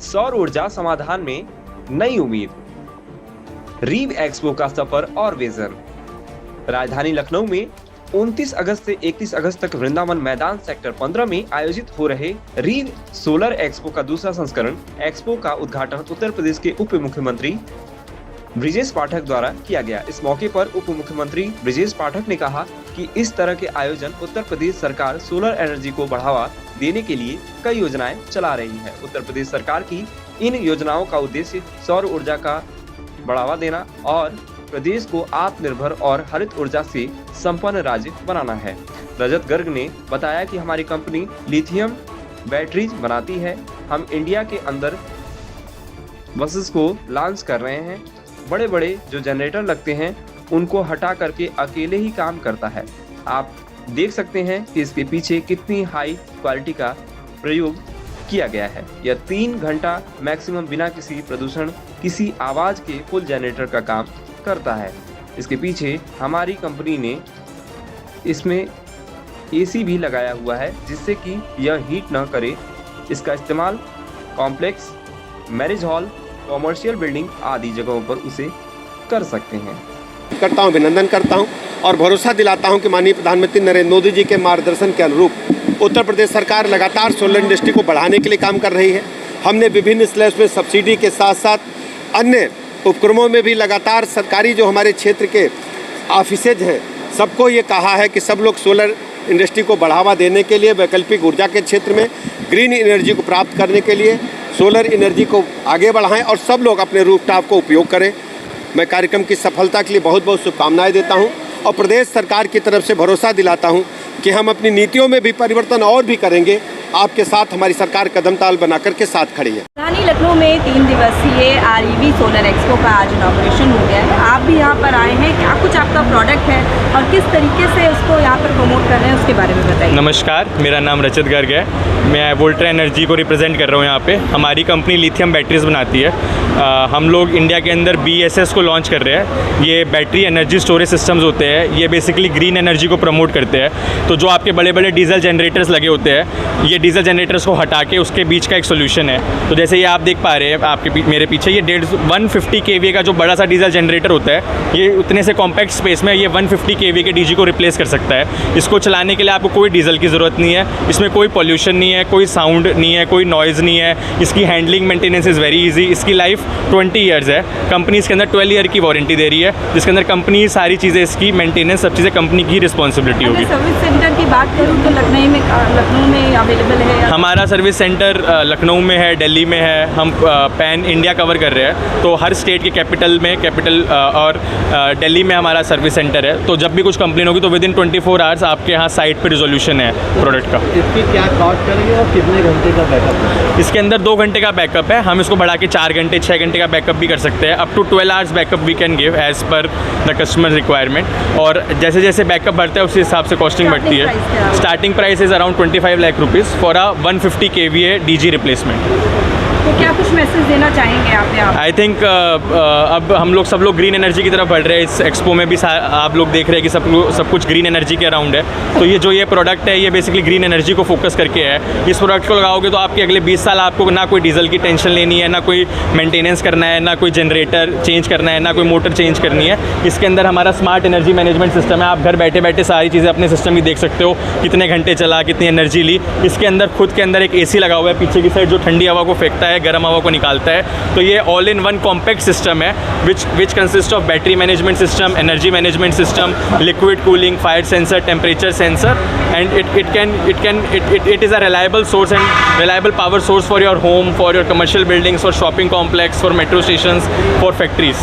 सौर ऊर्जा समाधान में नई उम्मीद। रीव एक्सपो का सफर और विजन। राजधानी लखनऊ में 29 अगस्त से 31 अगस्त तक वृंदावन मैदान सेक्टर 15 में आयोजित हो रहे रीव सोलर एक्सपो का दूसरा संस्करण एक्सपो का उद्घाटन उत्तर प्रदेश के उप मुख्यमंत्री ब्रिजेश पाठक द्वारा किया गया। इस मौके पर उप मुख्यमंत्री ब्रिजेश पाठक ने कहा कि इस तरह के आयोजन उत्तर प्रदेश सरकार सोलर एनर्जी को बढ़ावा देने के लिए कई योजनाएं चला रही है। उत्तर प्रदेश सरकार की इन योजनाओं का उद्देश्य सौर ऊर्जा का बढ़ावा देना और प्रदेश को आत्मनिर्भर और हरित ऊर्जा से संपन्न राज्य बनाना है। रजत गर्ग ने बताया कि हमारी कंपनी लिथियम बैटरीज बनाती है। हम इंडिया के अंदर बसेस को लॉन्च कर रहे हैं। बड़े बड़े जो जनरेटर लगते हैं उनको हटा करके अकेले ही काम करता है। आप देख सकते हैं कि इसके पीछे कितनी हाई क्वालिटी का प्रयोग किया गया है। यह 3 घंटा मैक्सिमम बिना किसी प्रदूषण, किसी आवाज के फुल जनरेटर का काम करता है। इसके पीछे हमारी कंपनी ने इसमें एसी भी लगाया हुआ है जिससे कि यह हीट न करे। इसका इस्तेमाल complex, marriage hall, commercial building आदि जगहों पर उसे कर सकते हैं। करता हूं, अभिनंदन करता हूं और भरोसा दिलाता हूं कि माननीय प्रधानमंत्री नरेंद्र मोदी जी के मार्गदर्शन के अनुरूप उत्तर प्रदेश सरकार लगातार सोलर इंडस्ट्री को बढ़ाने के लिए काम कर रही है। हमने विभिन्न स्लैब्स में सब्सिडी के साथ साथ अन्य उपक्रमों में भी लगातार सरकारी जो हमारे क्षेत्र के ऑफिसेज हैं सबको ये कहा है कि सब लोग सोलर इंडस्ट्री को बढ़ावा देने के लिए, वैकल्पिक ऊर्जा के क्षेत्र में ग्रीन एनर्जी को प्राप्त करने के लिए सोलर एनर्जी को आगे बढ़ाएं और सब लोग अपने रूफटॉप को उपयोग करें। मैं कार्यक्रम की सफलता के लिए बहुत बहुत शुभकामनाएं देता हूं और प्रदेश सरकार की तरफ से भरोसा दिलाता हूं कि हम अपनी नीतियों में भी परिवर्तन और भी करेंगे। आपके साथ हमारी सरकार कदम ताल बना करके साथ खड़ी है। राजधानी लखनऊ में 3 दिवसीय REV सोलर एक्सपो का आज इनॉग्रेशन हो गया है। आप भी यहाँ पर आए हैं, क्या कुछ आपका प्रोडक्ट है और किस तरीके से उसको यहाँ पर प्रमोट कर रहे हैं उसके बारे में बताइए। नमस्कार, मेरा नाम रजत गर्ग है। मैं वोल्ट्रा एनर्जी को रिप्रेजेंट कर रहा हूँ यहाँ पे। हमारी कंपनी लिथियम बैटरीज बनाती है। हम लोग इंडिया के अंदर BESS को लॉन्च कर रहे हैं। ये बैटरी एनर्जी स्टोरेज सिस्टम्स होते हैं। ये बेसिकली ग्रीन एनर्जी को प्रमोट करते हैं। तो जो आपके बड़े बड़े डीजल जनरेटर्स लगे होते हैं, ये डीजल जनरेटर्स को हटा के उसके बीच का एक सोल्यूशन है। तो जैसे ये आप देख पा रहे हैं आपके मेरे पीछे, ये 150 kVA का जो बड़ा सा डीजल जनरेटर होता है, ये उतने से कॉम्पैक्ट स्पेस में ये 150 kVA के DG को रिप्लेस कर सकता है। इसको चलाने के लिए आपको कोई डीजल की ज़रूरत नहीं है। इसमें कोई पॉल्यूशन नहीं है, कोई साउंड नहीं है, कोई नॉइज़ नहीं है। इसकी handling maintenance is very easy. इसकी लाइफ 20 ईयर्स है। कंपनी इसके अंदर 12 ईयर की वारंटी दे रही है, जिसके अंदर कंपनी सारी चीज़ें, इसकी मेंटेनेंस, सब चीज़ें कंपनी की रिस्पॉन्सिबिलिटी होगी। सर्विस सेंटर की बात करूँ तो लखनऊ में अवेलेबल है। हमारा सर्विस सेंटर लखनऊ में है, दिल्ली में है। हम पैन इंडिया कवर कर रहे हैं, तो हर स्टेट के कैपिटल और दिल्ली में हमारा सर्विस सेंटर है। तो जब भी कुछ कंप्लेन होगी तो विदिन 24 आवर्स आपके यहाँ साइट पे रिजोल्यूशन है प्रोडक्ट का। इसकी क्या कॉस्ट करेंगे और कितने घंटे का बैकअप है? इसके अंदर 2 घंटे का बैकअप है। हम इसको बढ़ा के 4 घंटे, 6 घंटे का बैकअप भी कर सकते हैं। Up to 12 hours backup we can give as per the customer requirement. और जैसे जैसे बैकअप बढ़ता है उसी हिसाब से कॉस्टिंग बढ़ती है। Starting price is around 25 lakh rupees for a 150 kVA DG replacement. तो क्या कुछ मैसेज देना चाहेंगे आप यहाँ? आई थिंक अब हम लोग सब लोग ग्रीन एनर्जी की तरफ बढ़ रहे हैं। इस एक्सपो में भी आप लोग देख रहे हैं कि सब कुछ ग्रीन एनर्जी के अराउंड है। तो ये प्रोडक्ट है, ये बेसिकली ग्रीन एनर्जी को फोकस करके है। इस प्रोडक्ट को लगाओगे तो आपके अगले 20 साल आपको ना कोई डीजल की टेंशन लेनी है, ना कोई मेंटेनेंस करना है, ना कोई जनरेटर चेंज करना है, ना कोई मोटर चेंज करनी है। इसके अंदर हमारा स्मार्ट एनर्जी मैनेजमेंट सिस्टम है। आप घर बैठे बैठे सारी चीज़ें अपने सिस्टम में देख सकते हो, कितने घंटे चला, कितनी एनर्जी ली। इसके अंदर खुद के अंदर एक AC लगा हुआ है पीछे की साइड, जो ठंडी हवा को फेंकता है, गर्म हवा को निकालता है। तो ये all in one compact system है which consist of battery management system, energy management system, liquid cooling, fire sensor, temperature sensor, and it is a reliable source and reliable power source for your home, for your commercial buildings, for shopping complex, for metro stations, for factories.